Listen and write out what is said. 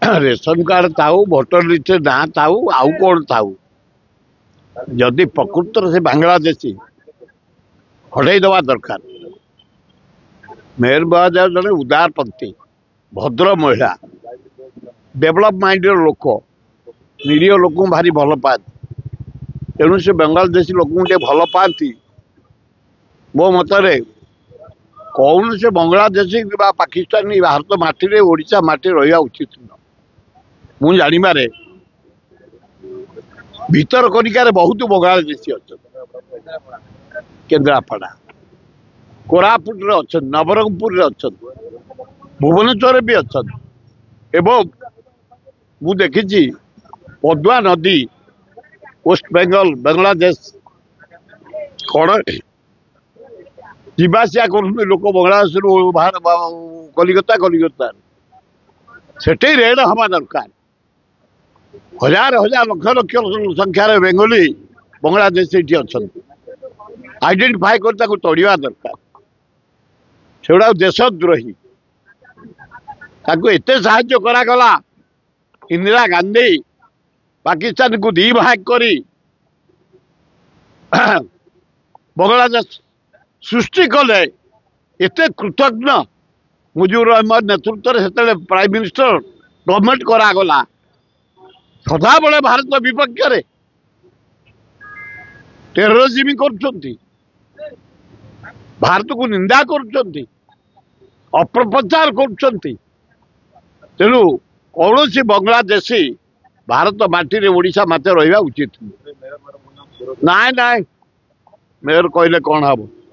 Ration card थाऊ voter list ना थाऊ आउ कौन थाऊ जदि प्रकृत से बांग्लादेशी हटई दवा दरकार। मेयर बहादुर जड़े उदारपंथी भद्र महिला डेभलप माइंड लोक निरीह लोक भारी भल पाती तेणु से बांग्लादेशी लोक भल पाती। मो मतरे कौन से बांग्लादेशी पाकिस्तानी भारत माटी ओडिशा माटी रहा उचित न मु जानिबारे भीतर कनिकार बहुत बांग्लादेशी अच्छा केन्द्रापड़ा कोरापुट अच्छा नवरंगपुर अच्छा भुवनेश्वर भी अच्छा एवं मु देखी पद्मा नदी वेस्ट बेंगल बांग्लादेश कौन जीवासिया कर लोक बांग्लादेश कलिकता कलिकता से रेड हवा दरकार। हजार हजार लक्ष लक्ष संख्यार बेंगली बांग्लादेश अच्छा आइडेंटिफाई कर तोड़ा दरकार। सेगुड़ा देशद्रोही एत साहाय्य करागला इंदिरा गांधी पाकिस्तान को दी भाग करी बांग्लादेश सृष्टि कले एत कृतज्ञ मुजिबुर रहमान नेतृत्व से प्राइम मिनिस्टर गवर्नमेंट करागला सदा बेले भारत विपक्ष रे टेररिज्म कर भारत को निंदा कर अपप्रचार कर तेणु कौन सी बांग्लादेशी भारत माटी ओडिशा माते रहा उचित ना ना मेयर कहले कौन हम।